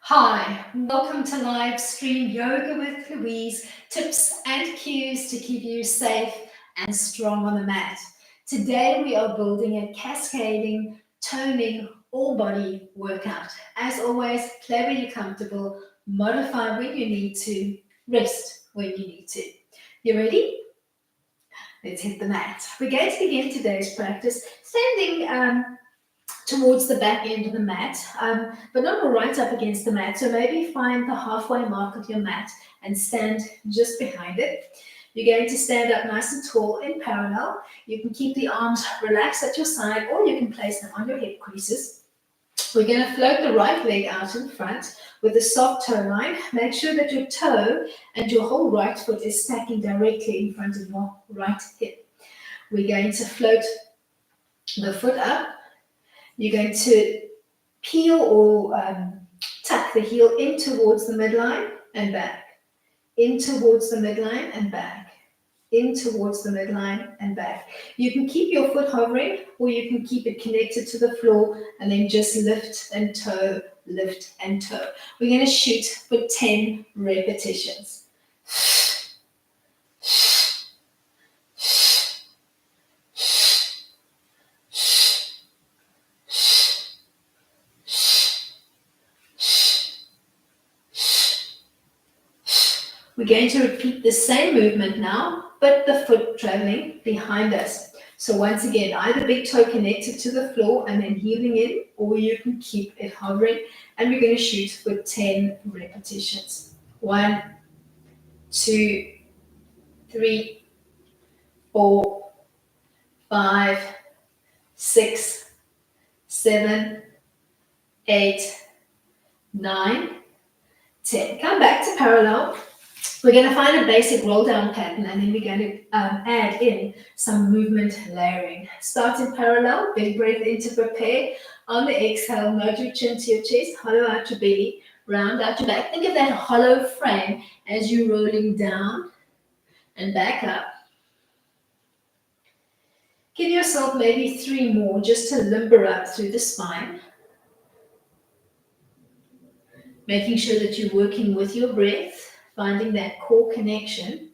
Hi, welcome to live stream yoga with Louise, tips and cues to keep you safe and strong on the mat. Today we are building a cascading, toning, all body workout. As always, play when you're comfortable, modify when you need to, rest when you need to. You ready? Let's hit the mat. We're going to begin today's practice standing towards the back end of the mat, but not right up against the mat. So maybe find the halfway mark of your mat and stand just behind it. You're going to stand up nice and tall in parallel. You can keep the arms relaxed at your side, or you can place them on your hip creases. We're going to float the right leg out in front with a soft toe line. Make sure that your toe and your whole right foot is stacking directly in front of your right hip. We're going to float the foot up. You're going to peel or tuck the heel in towards the midline and back, in towards the midline and back, in towards the midline and back. You can keep your foot hovering, or you can keep it connected to the floor and then just lift and toe, lift and toe. We're going to shoot for 10 repetitions. We're going to repeat the same movement now, but the foot traveling behind us. So once again, either big toe connected to the floor and then heeling in, or you can keep it hovering. And we're going to shoot for 10 repetitions. 1, 2, 3, 4, 5, 6, 7, 8, 9, 10. Come back to parallel. We're going to find a basic roll down pattern, and then we're going to add in some movement layering. Start in parallel, big breath in to prepare. On the exhale, nod your chin to your chest, hollow out your belly, round out your back. Think of that hollow frame as you're rolling down and back up. Give yourself maybe 3 more just to limber up through the spine. Making sure that you're working with your breath, finding that core connection.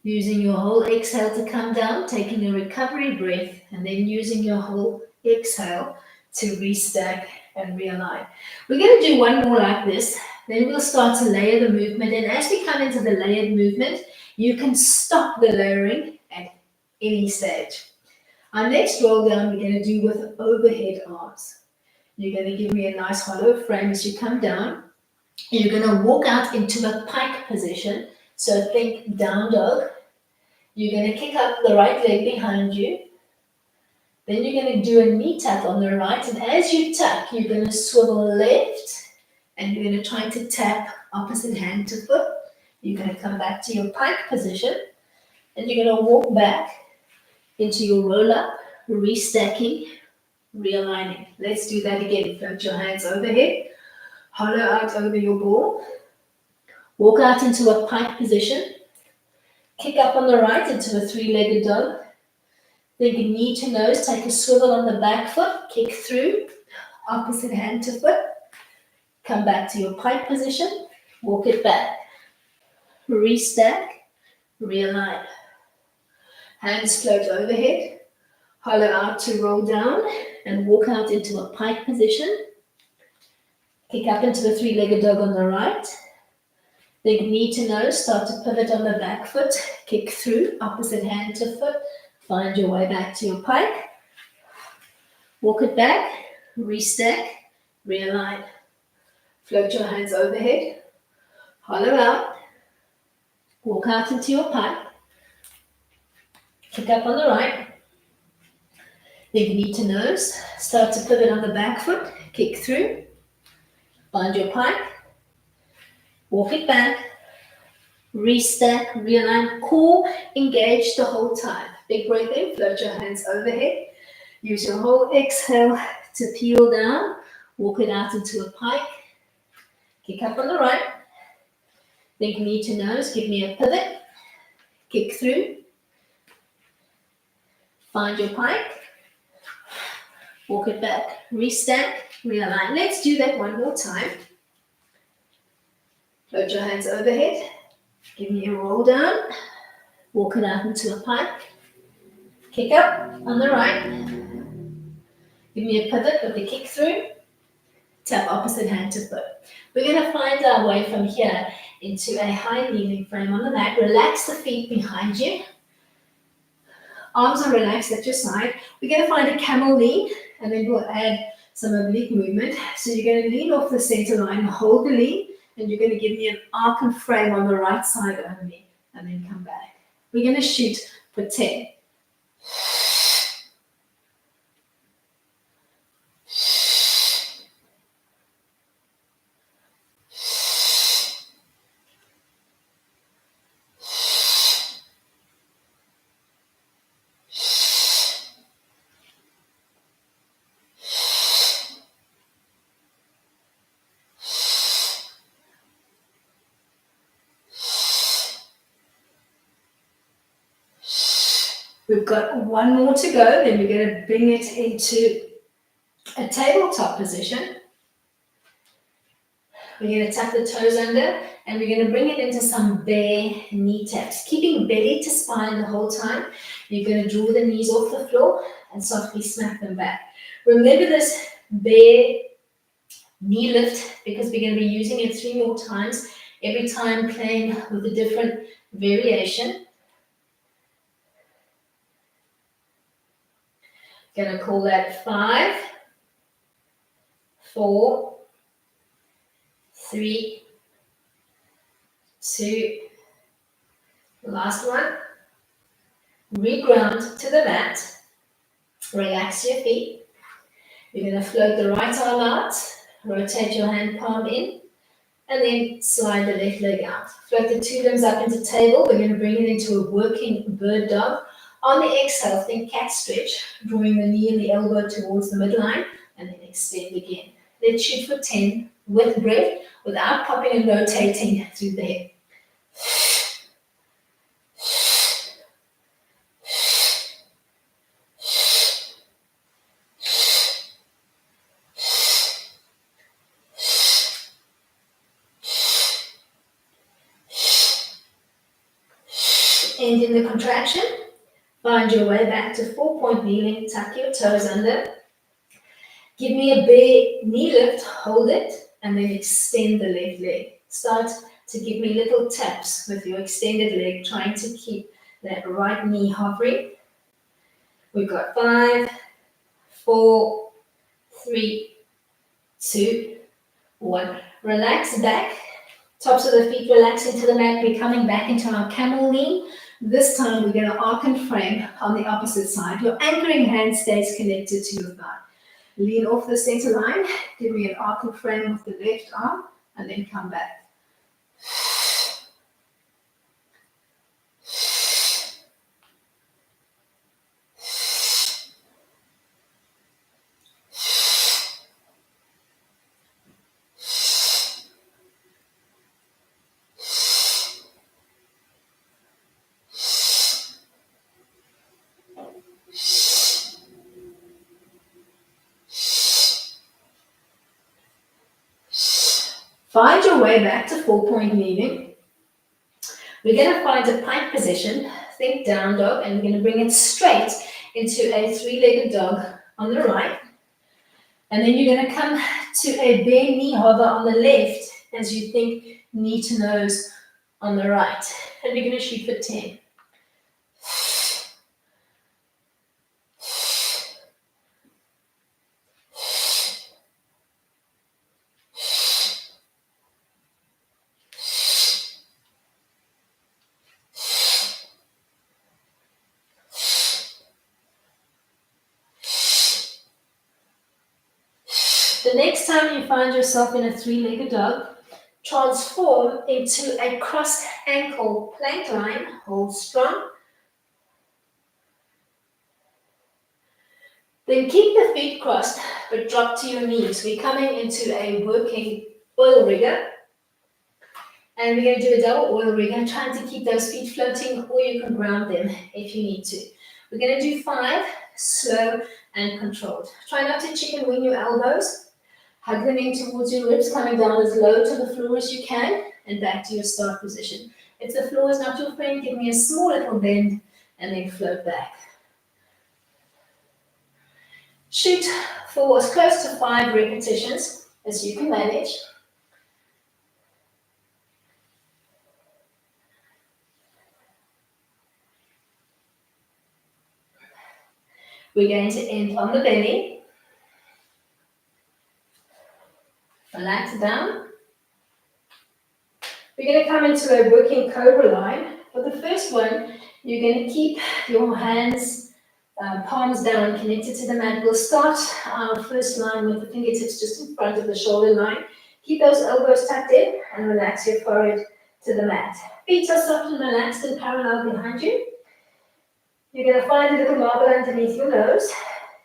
Using your whole exhale to come down, taking a recovery breath, and then using your whole exhale to restack and realign. We're going to do one more like this, then we'll start to layer the movement. And as we come into the layered movement, you can stop the layering at any stage. Our next roll down we're going to do with overhead arms. You're going to give me a nice hollow frame as you come down. You're going to walk out into a pike position. So think down dog. You're going to kick up the right leg behind you. Then you're going to do a knee tap on the right. And as you tap, you're going to swivel left. And you're going to try to tap opposite hand to foot. You're going to come back to your pike position. And you're going to walk back into your roll up, restacking, realigning. Let's do that again. Float your hands overhead. Hollow out over your ball. Walk out into a pike position. Kick up on the right into a 3-legged dog. Think knee to nose. Take a swivel on the back foot. Kick through. Opposite hand to foot. Come back to your pike position. Walk it back. Restack. Realign. Hands float overhead. Hollow out to roll down and walk out into a pike position. Kick up into a 3-legged dog on the right. Think knee to nose, start to pivot on the back foot, kick through, opposite hand to foot, find your way back to your pike. Walk it back, restack, realign. Float your hands overhead, hollow out, walk out into your pike, kick up on the right. Think knee to nose, start to pivot on the back foot, kick through, find your pike. Walk it back, restack, realign, core engaged the whole time. Big breath in, float your hands overhead. Use your whole exhale to peel down, walk it out into a pike. Kick up on the right. Think knee to nose, give me a pivot. Kick through. Find your pike. walk it back, restack, realign. Let's do that one more time. Float your hands overhead, give me a roll down, walk it out into a pike, kick up on the right, give me a pivot with the kick through, tap opposite hand to foot. We're going to find our way from here into a high kneeling frame on the mat. Relax the feet behind you. Arms are relaxed at your side. We're going to find a camel lean, and then we'll add some oblique movement. So you're going to lean off the center line, hold the lean, and you're going to give me an arc and frame on the right side only, and then come back. We're going to shoot for 10. We've got one more to go, then we're going to bring it into a tabletop position. We're going to tuck the toes under, and we're going to bring it into some bare knee taps. Keeping belly to spine the whole time. You're going to draw the knees off the floor and softly smack them back. Remember this bare knee lift, because we're going to be using it 3 more times, every time playing with a different variation. Going to call that 5, 4, 3, 2, last one. Reground to the mat. Relax your feet. You're going to float the right arm out, rotate your hand palm in, and then slide the left leg out. Float the 2 limbs up into table. We're going to bring it into a working bird dog. On the exhale, think cat stretch, drawing the knee and the elbow towards the midline, and then extend again. Let's shoot for 10 with breath, without popping and rotating through the hip. End in the contraction. Find your way back to 4-point kneeling. Tuck your toes under. Give me a bare knee lift. Hold it. And then extend the left leg. Start to give me little taps with your extended leg, trying to keep that right knee hovering. We've got 5, 4, 3, 2, 1. Relax back. Tops of the feet relaxing to the mat. We're coming back into our camel lean. This time we're going to arc and frame on the opposite side. Your anchoring hand stays connected to your thigh. Lean off the center line. Give me an arc and frame with the left arm, and then come back. Find your way back to 4-point kneeling. We're going to find a pike position. Think down dog, and we're going to bring it straight into a 3-legged dog on the right. And then you're going to come to a bare knee hover on the left as you think knee to nose on the right. And we're going to shoot for 10. The next time you find yourself in a 3-legged dog, transform into a crossed ankle plank line. Hold strong. Then keep the feet crossed, but drop to your knees. We're coming into a working oil rigger. And we're going to do a double oil rigger, trying to keep those feet floating, or you can ground them if you need to. We're going to do 5, slow and controlled. Try not to chicken wing your elbows. Hug them in towards your ribs, coming down as low to the floor as you can, and back to your start position. If the floor is not your friend, give me a small little bend, and then float back. Shoot for as close to 5 repetitions as you can manage. We're going to end on the belly. Relax down. We're going to come into a working cobra line. For the first one, you're going to keep your hands, palms down, connected to the mat. We'll start our first line with the fingertips just in front of the shoulder line. Keep those elbows tucked in and relax your forehead to the mat. Feet are soft and relaxed and parallel behind you. You're going to find a little marble underneath your nose.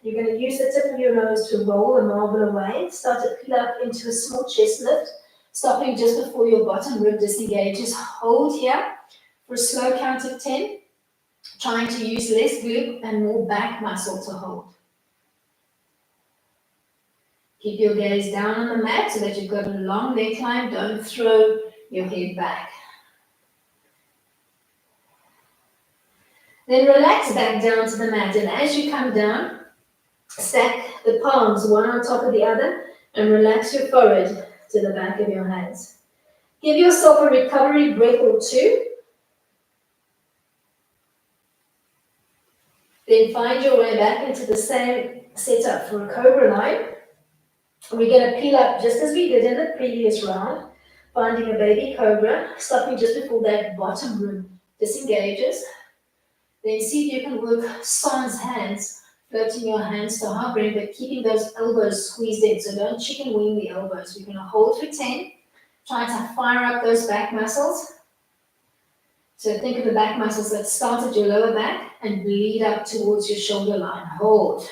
You're going to use the tip of your nose to roll the marble away. Start to peel up into a small chest lift, stopping just before your bottom rib disengages. Hold here for a slow count of 10, trying to use less glute and more back muscle to hold. Keep your gaze down on the mat so that you've got a long neckline. Don't throw your head back. Then relax back down to the mat, and as you come down, stack the palms one on top of the other and relax your forehead to the back of your hands. Give yourself a recovery breath or two. Then find your way back into the same setup for a cobra line. We're going to peel up just as we did in the previous round, finding a baby cobra, stopping just before that bottom rib disengages. Then see if you can work sans hands, floating your hands to hovering, but keeping those elbows squeezed in. So don't chicken wing the elbows. We're going to hold for 10. Try to fire up those back muscles. So think of the back muscles that start at your lower back and bleed up towards your shoulder line. Hold.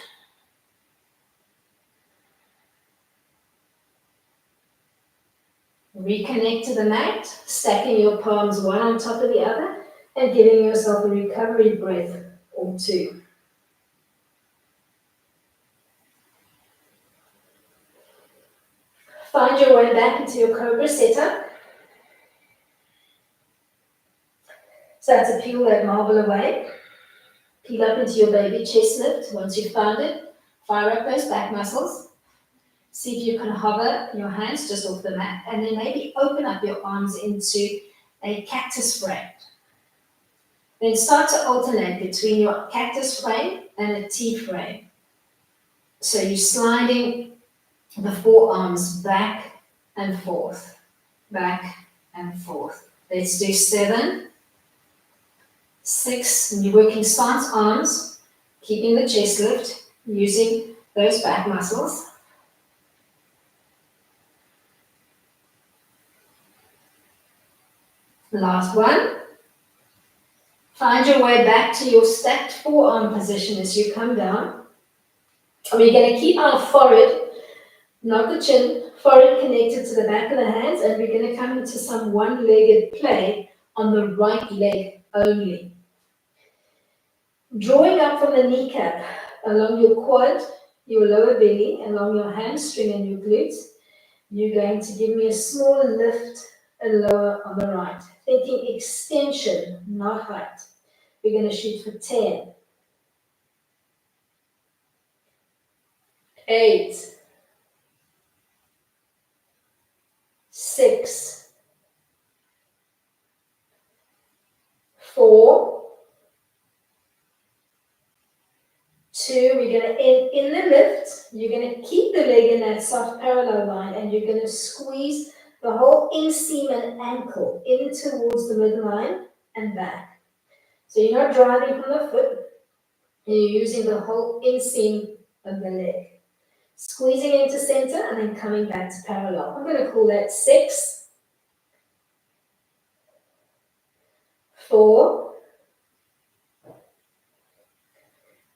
Reconnect to the mat, stacking your palms one on top of the other and giving yourself a recovery breath or two. Find your way back into your cobra setup. Start to peel that marble away. Peel up into your baby chest lift. Once you've found it, fire up those back muscles. See if you can hover your hands just off the mat, and then maybe open up your arms into a cactus frame. Then start to alternate between your cactus frame and a T frame. So you're sliding the forearms back and forth, back and forth. Let's do 7, 6, and you're working stance arms, keeping the chest lift, using those back muscles. Last one. Find your way back to your stacked forearm position as you come down. We're going to keep our forehead, not the chin, forehead connected to the back of the hands, and we're going to come into some one-legged play on the right leg only. Drawing up from the kneecap along your quad, your lower belly, along your hamstring and your glutes, you're going to give me a small lift and lower on the right. Thinking extension, not height. We're going to shoot for 10, 8, 6, 4, 2. We're going to end in the lift. You're going to keep the leg in that soft parallel line, and you're going to squeeze the whole inseam and ankle in towards the midline and back. So you're not driving from the foot, you're using the whole inseam of the leg. Squeezing into center and then coming back to parallel. I'm going to call that 6, 4,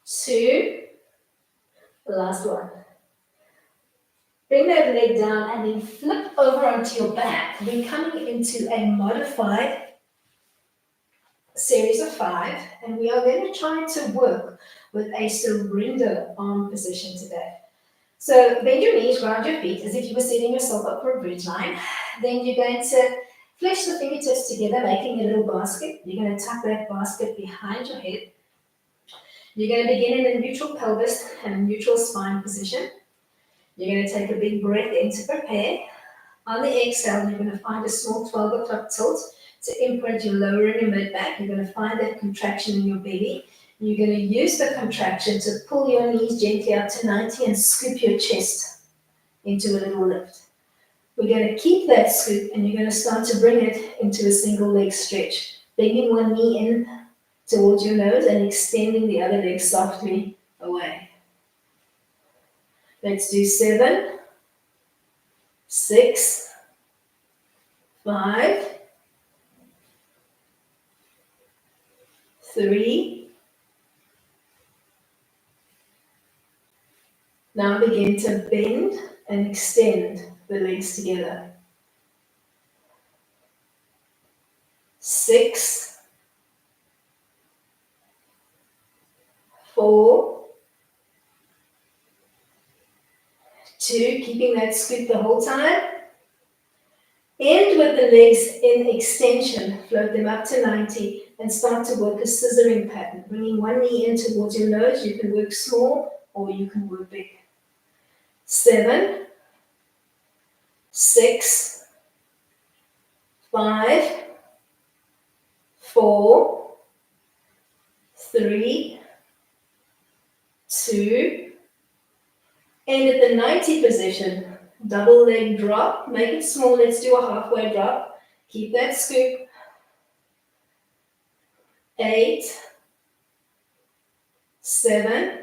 2, the last one. Bring that leg down and then flip over onto your back. We're coming into a modified series of 5, and we are going to try to work with a surrender arm position today. So bend your knees, ground your feet as if you were setting yourself up for a bridge line. Then you're going to flesh the fingertips together, making a little basket. You're going to tuck that basket behind your head. You're going to begin in a neutral pelvis and a neutral spine position. You're going to take a big breath in to prepare. On the exhale, you're going to find a small 12 o'clock tilt to imprint your lower and your mid back. You're going to find that contraction in your belly. You're going to use the contraction to pull your knees gently up to 90 and scoop your chest into a little lift. We're going to keep that scoop and you're going to start to bring it into a single leg stretch. Bringing one knee in towards your nose and extending the other leg softly away. Let's do 7, 6, 5, 3. Now begin to bend and extend the legs together. 6, 4, 2, keeping that scoop the whole time. End with the legs in extension, float them up to 90 and start to work a scissoring pattern. Bringing one knee in towards your nose, you can work small or you can work big. 7, 6, 5, 4, 3, 2, and at the 90 position, double leg drop, make it small, let's do a halfway drop, keep that scoop. 8, 7,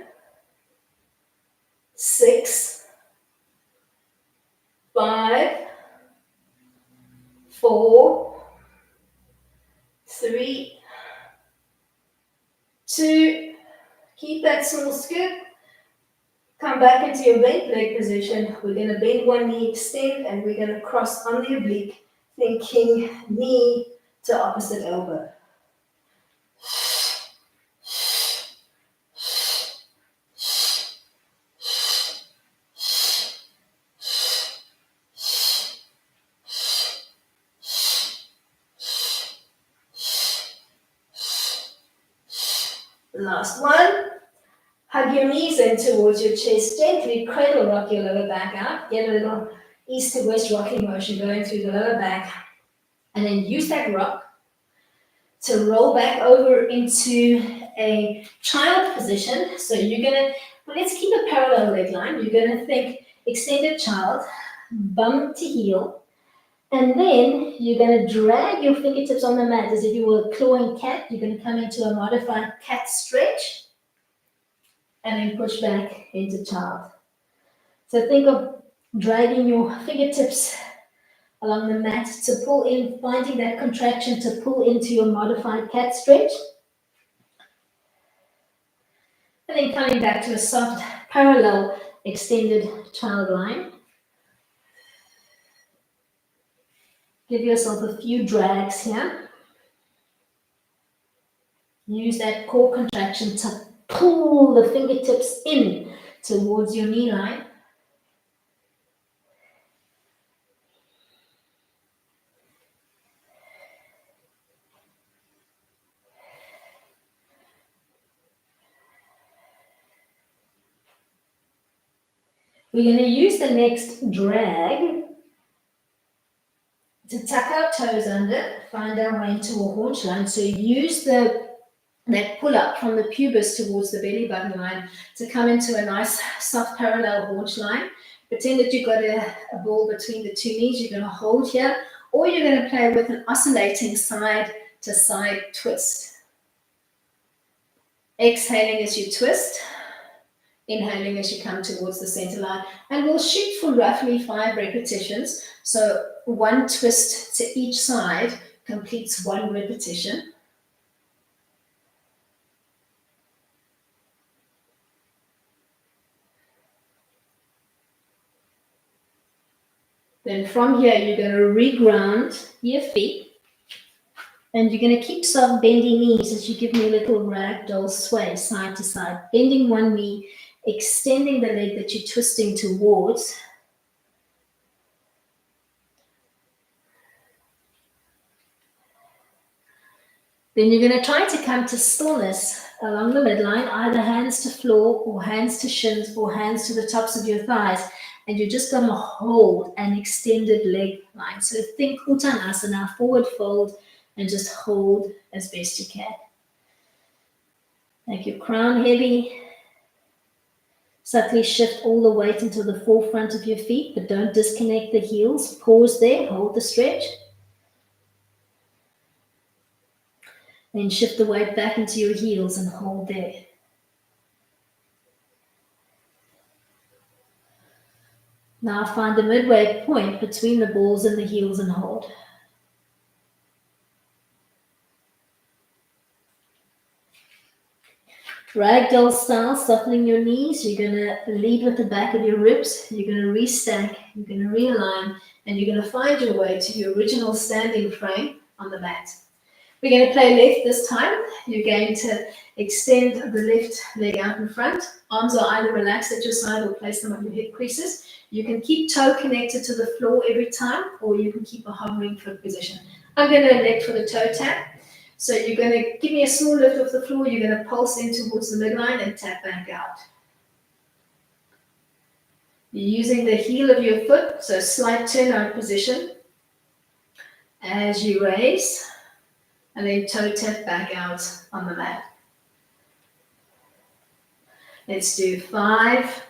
6, 5, 4, 3, 2, keep that small scoop. Come back into your bent leg position. We're going to bend one knee, extend, and we're going to cross on the oblique, thinking knee to opposite elbow. Last one. Hug your knees in towards your chest. Gently cradle rock your lower back out. Get a little east to west rocking motion going through the lower back. And then use that rock to roll back over into a child position. So you're going to, let's keep a parallel leg line. You're going to think extended child, bum to heel. And then you're going to drag your fingertips on the mat as if you were a clawing cat. You're going to come into a modified cat stretch. And then push back into child. So think of dragging your fingertips along the mat to pull in, finding that contraction to pull into your modified cat stretch. And then coming back to a soft, parallel, extended child line. Give yourself a few drags here. Use that core contraction to pull the fingertips in towards your knee line. We're going to use the next drag to tuck our toes under, find our way into a haunch line. So use that pull up from the pubis towards the belly button line to come into a nice soft parallel haunch line. Pretend that you've got a ball between the two knees. You're going to hold here, or you're going to play with an oscillating side to side twist. Exhaling as you twist. Inhaling as you come towards the center line, and we'll shoot for roughly 5 repetitions. So one twist to each side completes 1 repetition. Then from here, you're going to reground your feet. And you're going to keep soft bending knees as you give me a little ragdoll sway side to side. Bending one knee, extending the leg that you're twisting towards. Then you're going to try to come to stillness along the midline, either hands to floor or hands to shins or hands to the tops of your thighs. And you're just going to hold an extended leg line. So think Uttanasana, forward fold, and just hold as best you can. Make your crown heavy. Subtly shift all the weight into the forefront of your feet, but don't disconnect the heels. Pause there, hold the stretch. Then shift the weight back into your heels and hold there. Now find the midway point between the balls and the heels and hold. Ragdoll style, softening your knees. You're going to lead with the back of your ribs. You're going to restack. You're going to realign. And you're going to find your way to your original standing frame on the mat. We're going to play left this time. You're going to extend the left leg out in front. Arms are either relaxed at your side or place them on your hip creases. You can keep toe connected to the floor every time, or you can keep a hovering foot position. I'm going to elect for the toe tap. So you're going to give me a small lift off the floor. You're going to pulse in towards the midline and tap back out. You're using the heel of your foot, so slight turnout position as you raise, and then toe tap back out on the mat. Let's do 5,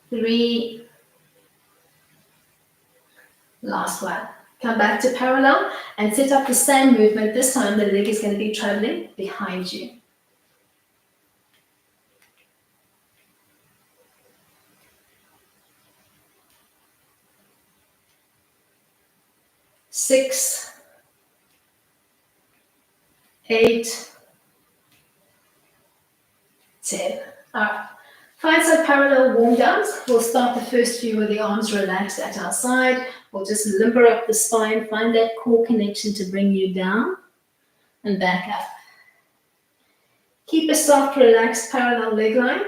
3, last one. Come back to parallel and set up the same movement. This time the leg is going to be traveling behind you. 6, 8, 10. All right. Find some parallel warm downs. We'll start the first few with the arms relaxed at our side. We'll just limber up the spine, find that core connection to bring you down and back up. Keep a soft, relaxed parallel leg line.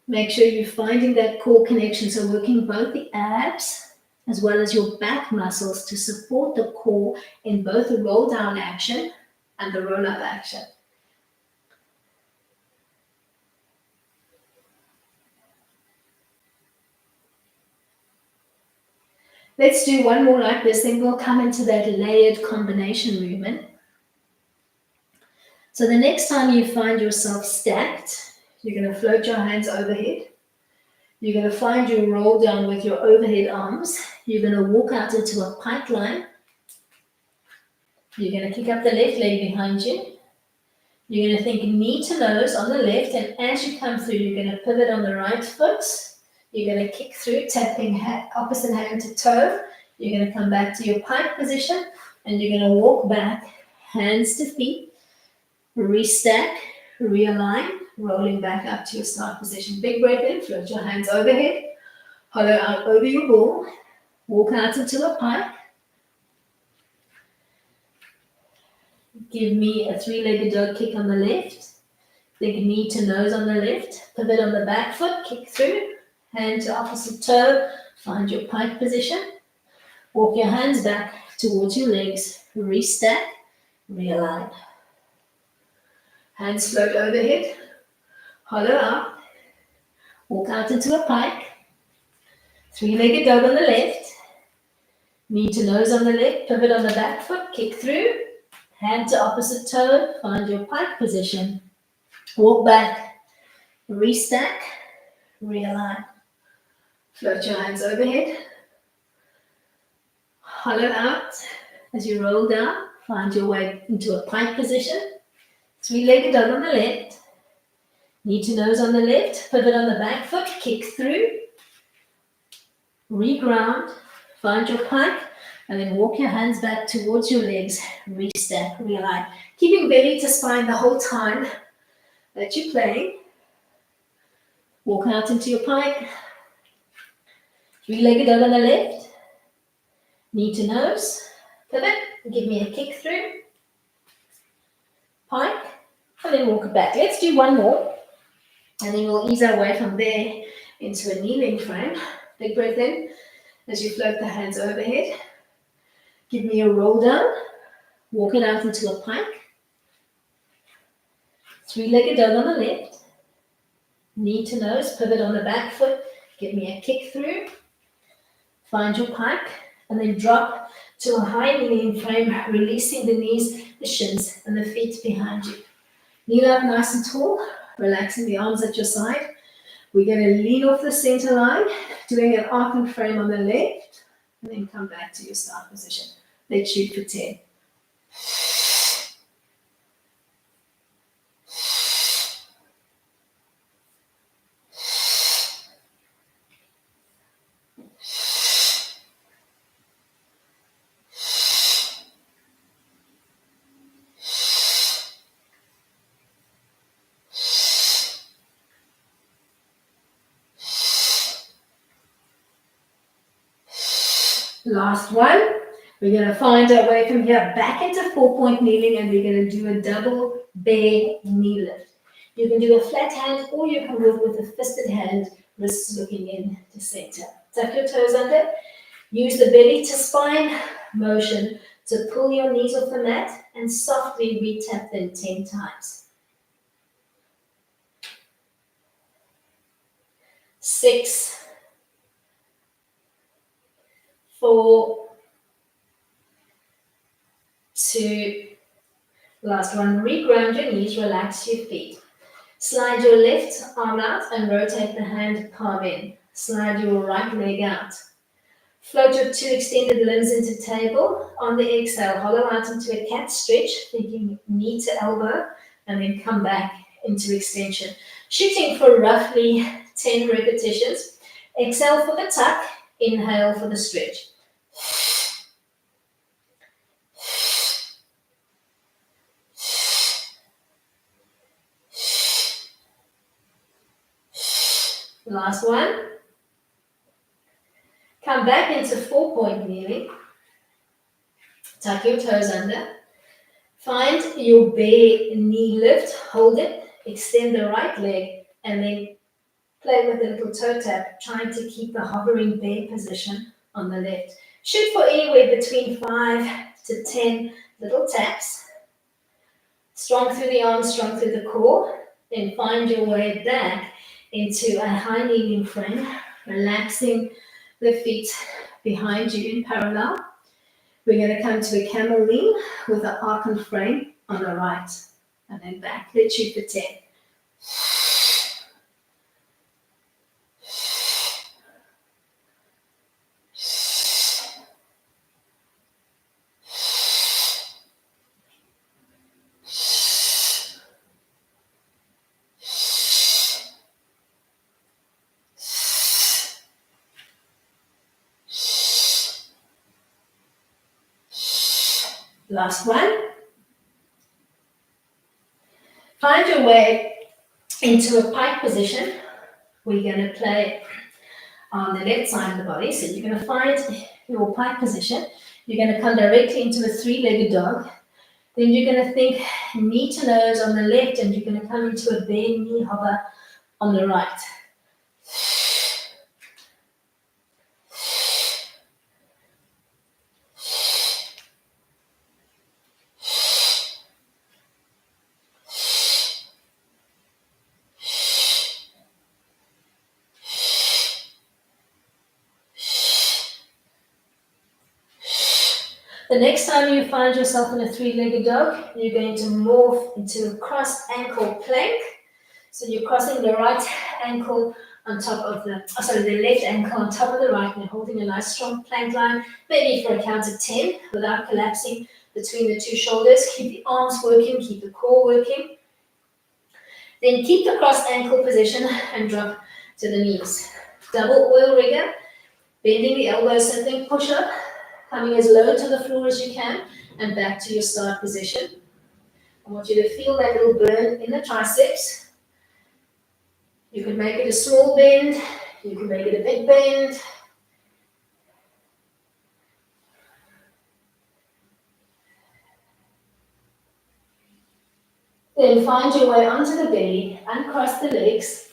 Make sure you're finding that core connection, so working both the abs as well as your back muscles to support the core in both the roll down action and the roll up action. Let's do one more like this, then we'll come into that layered combination movement. So the next time you find yourself stacked, you're going to float your hands overhead. You're going to find your roll down with your overhead arms. You're going to walk out into a pike line. You're going to kick up the left leg behind you. You're going to think knee to nose on the left, and as you come through, you're going to pivot on the right foot. You're going to kick through, tapping opposite hand to toe. You're going to come back to your pike position, and you're going to walk back, hands to feet, restack, realign, rolling back up to your start position. Big breath in, float your hands overhead, hollow out over your ball, walk out into a pike. Give me a three-legged dog kick on the left. Think knee to nose on the left. Pivot on the back foot, kick through. Hand to opposite toe. Find your pike position. Walk your hands back towards your legs. Restack, realign. Hands float overhead. Hollow out. Walk out into a pike. Three-legged dog on the left. Knee to nose on the left. Pivot on the back foot, kick through. Hand to opposite toe, find your pike position. Walk back, restack, realign. Float your hands overhead. Hollow out as you roll down. Find your way into a pike position. Three-legged dog on the left. Knee to nose on the left. Pivot on the back foot, kick through. Reground, find your pike. And then walk your hands back towards your legs, restack, realign. Keeping belly to spine the whole time that you're playing. Walk out into your pike. Three-legged dog on the left. Knee to nose. Pivot, give me a kick through, pike, and then walk it back. Let's do one more, and then we'll ease our way from there into a kneeling frame. Big breath in as you float the hands overhead. Give me a roll down, walk it out into a pike. Three-legged dog on the left, knee to nose, pivot on the back foot, give me a kick through, find your pike, and then drop to a high kneeling frame, releasing the knees, the shins, and the feet behind you. Kneel up nice and tall, relaxing the arms at your side. We're going to lean off the center line, doing an arching frame on the left, and then come back to your start position. Let's shoot for 10. Last one. We're going to find our way from here back into 4-point kneeling, and we're going to do a double bear knee lift. You can do a flat hand, or you can work with a fisted hand, wrists looking in to center. Tuck your toes under. Use the belly to spine motion to pull your knees off the mat and softly re-tap them 10 times. 6, 4, 2, last one. Reground your knees, relax your feet. Slide your left arm out and rotate the hand palm in. Slide your right leg out. Float your 2 extended limbs into table. On the exhale, hollow out into a cat stretch, thinking knee to elbow, and then come back into extension. Shooting for roughly 10 repetitions. Exhale for the tuck, inhale for the stretch. Last one. Come back into 4-point kneeling. Tuck your toes under. Find your bear knee lift. Hold it. Extend the right leg and then play with a little toe tap, trying to keep the hovering bear position on the left. Shoot for anywhere between 5 to 10 little taps. Strong through the arms, strong through the core. Then find your way back into a high kneeling frame, relaxing the feet behind you in parallel. We're going to come to a camel lean with an arching frame on the right, and then back. Let's shoot for 10. Last one. Find your way into a pike position. We're going to play on the left side of the body. So you're going to find your pike position. You're going to come directly into a 3-legged dog. Then you're going to think knee to nose on the left, and you're going to come into a bear knee hover on the right. The next time you find yourself in a 3-legged dog, you're going to morph into a cross ankle plank. So you're crossing the right ankle on top of the left ankle on top of the right, and you're holding a nice strong plank line, maybe for a count of 10, without collapsing between the 2 shoulders. Keep the arms working, keep the core working. Then keep the cross ankle position and drop to the knees. Double oil rigger, bending the elbows, so think push up, coming as low to the floor as you can, and back to your start position. I want you to feel that little burn in the triceps. You can make it a small bend, you can make it a big bend. Then find your way onto the belly, uncross the legs,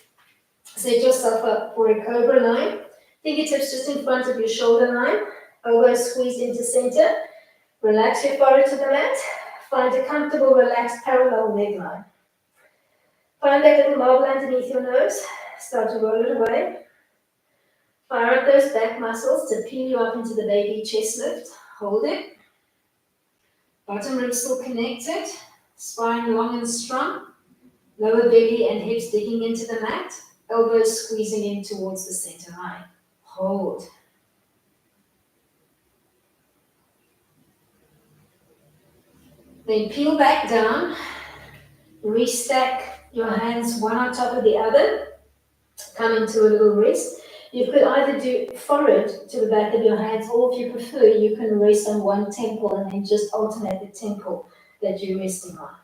set yourself up for a cobra line. Fingertips just in front of your shoulder line, elbows squeezed into center. Relax your forehead to the mat. Find a comfortable, relaxed, parallel leg line. Find that little marble underneath your nose. Start to roll it away. Fire up those back muscles to peel you up into the baby chest lift. Hold it. Bottom ribs still connected. Spine long and strong. Lower belly and hips digging into the mat. Elbows squeezing in towards the center line. Hold. Then peel back down. Restack your hands one on top of the other. Come into a little rest. You could either do forward to the back of your hands, or if you prefer, you can rest on one temple and then just alternate the temple that you're resting on.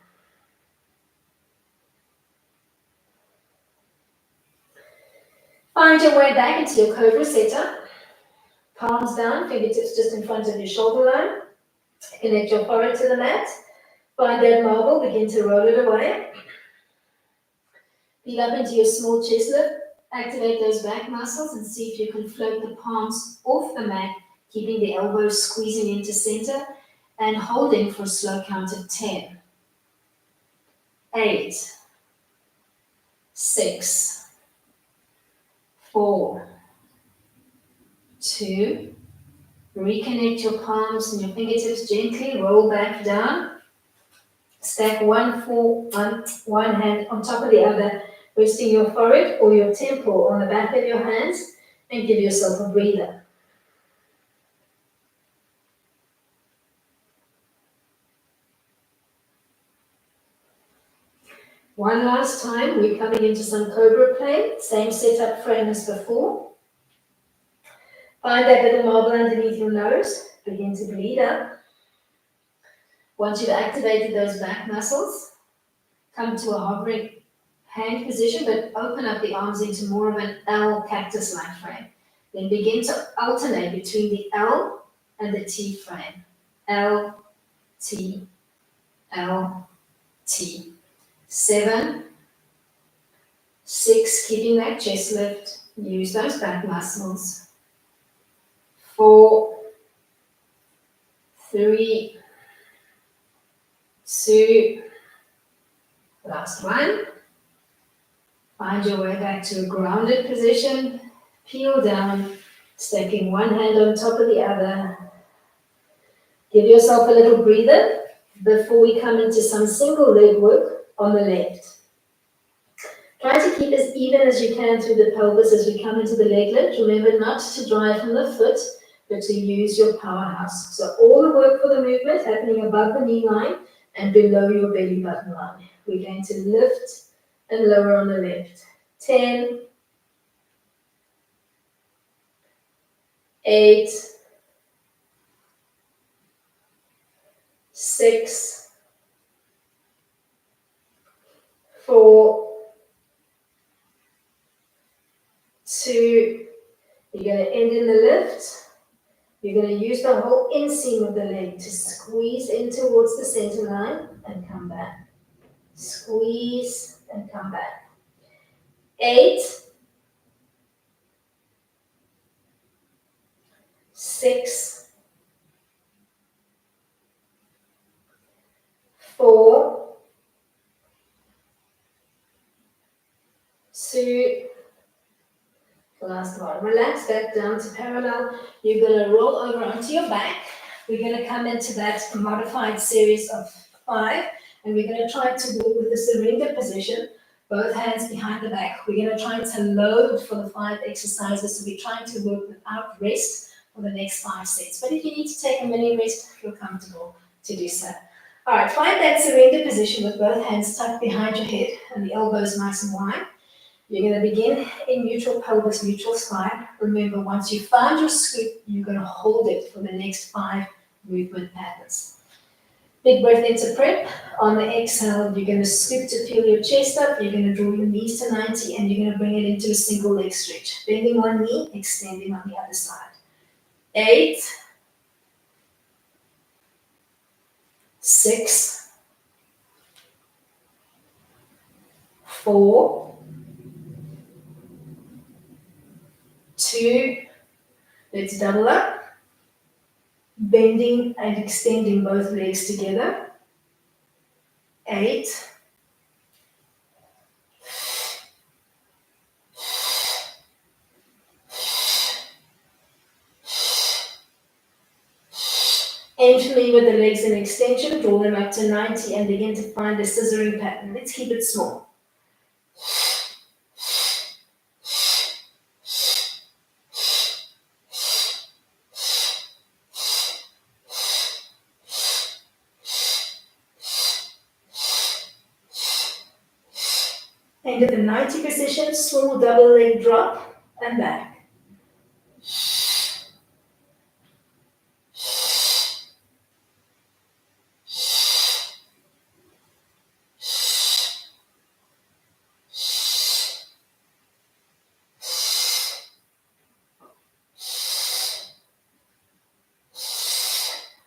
Find your way back into your cobra setup. Palms down, fingertips just in front of your shoulder line. Connect your forehead to the mat. Find that marble, begin to roll it away. Feet up into your small chest lift. Activate those back muscles and see if you can float the palms off the mat, keeping the elbows squeezing into center and holding for a slow count of 10, 8, 6, 4, 2. Reconnect your palms and your fingertips gently. Roll back down. Stack one hand on top of the other, resting your forehead or your temple on the back of your hands, and give yourself a breather. One last time, we're coming into some cobra plane, same setup frame as before. Find that little marble underneath your nose, begin to breathe up. Once you've activated those back muscles, come to a hovering hand position, but open up the arms into more of an L cactus-like frame. Then begin to alternate between the L and the T frame. L, T, L, T. 7, 6, keeping that chest lift. Use those back muscles. 4, 3, 2, last one. Find your way back to a grounded position. Peel down, stacking one hand on top of the other. Give yourself a little breather before we come into some single leg work on the left. Try to keep as even as you can through the pelvis as we come into the leg lift. Remember not to drive from the foot, but to use your powerhouse. So all the work for the movement happening above the knee line and below your belly button line. We're going to lift and lower on the left. 10, 8, 6, 4, 2, you're going to end in the lift. You're going to use the whole inseam of the leg to squeeze in towards the center line and come back. Squeeze and come back. 8, 6, 4, 2, last one. Relax back down to parallel. You're going to roll over onto your back. We're going to come into that modified series of 5, and we're going to try to work with the surrender position, both hands behind the back. We're going to try to load for the 5 exercises, so we're trying to work without rest for the next 5 sets. But if you need to take a mini rest, feel comfortable to do so. All right, find that surrender position with both hands tucked behind your head and the elbows nice and wide. You're going to begin in neutral pelvis, neutral spine. Remember, once you've found your scoop, you're going to hold it for the next 5 movement patterns. Big breath into prep. On the exhale, you're going to scoop to feel your chest up. You're going to draw your knees to 90, and you're going to bring it into a single leg stretch. Bending one knee, extending on the other side. 8, 6, 4, 2, let's double up, bending and extending both legs together, 8, 'Aim for me with the legs in extension, draw them up to 90 and begin to find the scissoring pattern. Let's keep it small. And at the 90 position, small double leg drop and back.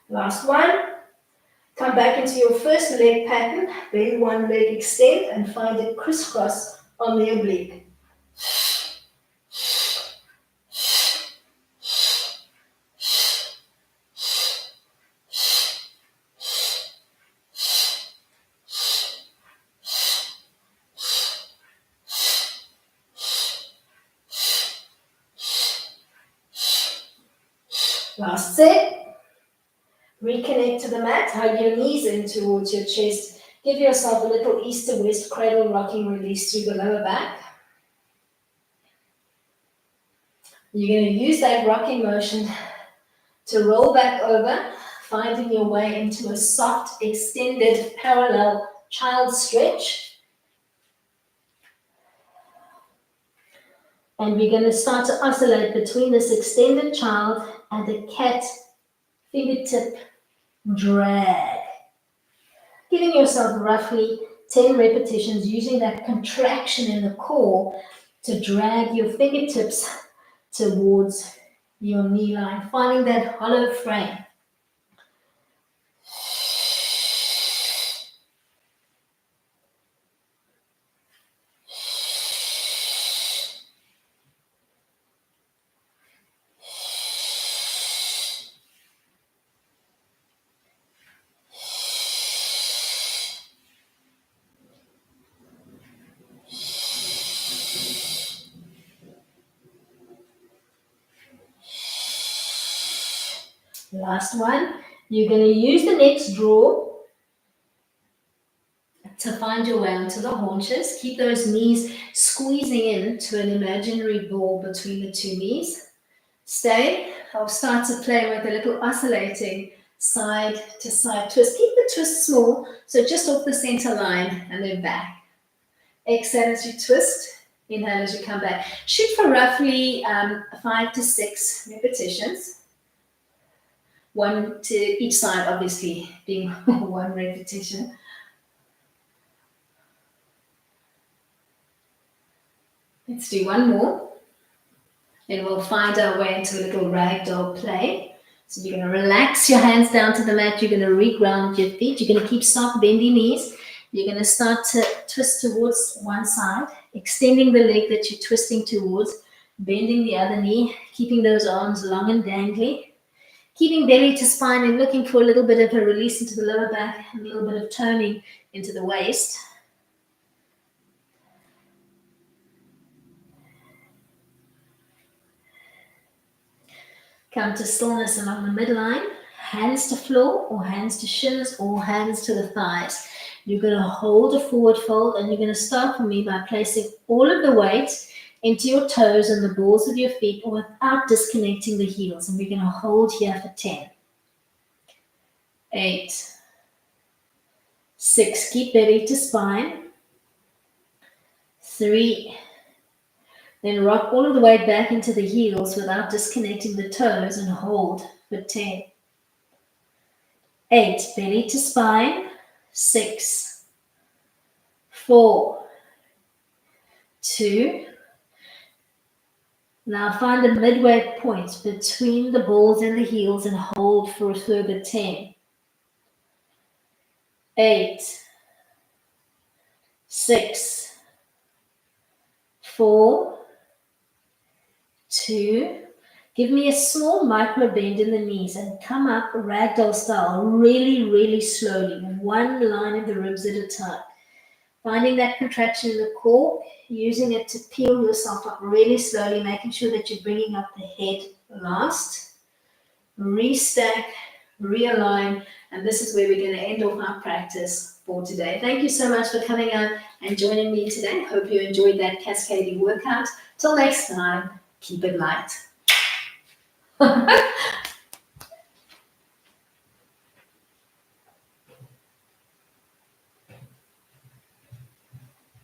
Last one. Come back into your first leg pattern, bend one leg, extend, and find it crisscross on the oblique. Last set. Reconnect to the mat, hug your knees in towards your chest. Give yourself a little east to west cradle rocking release through the lower back. You're going to use that rocking motion to roll back over, finding your way into a soft, extended, parallel child stretch. And we're going to start to oscillate between this extended child and a cat fingertip drag. Giving yourself roughly 10 repetitions using that contraction in the core to drag your fingertips towards your knee line, finding that hollow frame. Last one, you're going to use the next draw to find your way onto the haunches. Keep those knees squeezing in to an imaginary ball between the two knees. Stay. I'll start to play with a little oscillating side to side twist. Keep the twist small, so just off the center line and then back. Exhale as you twist. Inhale as you come back. Shoot for roughly 5 to 6 repetitions. One to each side, obviously, being one repetition. Let's do one more. Then we'll find our way into a little ragdoll play. So you're going to relax your hands down to the mat. You're going to re-ground your feet. You're going to keep soft, bendy knees. You're going to start to twist towards one side, extending the leg that you're twisting towards, bending the other knee, keeping those arms long and dangly. Keeping belly to spine and looking for a little bit of a release into the lower back and a little bit of toning into the waist. Come to stillness along the midline, hands to floor or hands to shins or hands to the thighs. You're going to hold a forward fold and you're going to start for me by placing all of the weight into your toes and the balls of your feet without disconnecting the heels. And we're going to hold here for 10, 8, 6, keep belly to spine, 3, then rock all of the way back into the heels without disconnecting the toes and hold for 10, 8, belly to spine, 6, 4, 2, now find the midway point between the balls and the heels and hold for a further 10, 8, 6, 4, 2. Give me a small micro bend in the knees and come up ragdoll style, really, really slowly, one line of the ribs at a time. Finding that contraction in the core, using it to peel yourself up really slowly, making sure that you're bringing up the head last. Restack, realign, and this is where we're going to end off our practice for today. Thank you so much for coming out and joining me today. Hope you enjoyed that cascading workout. Till next time, keep it light.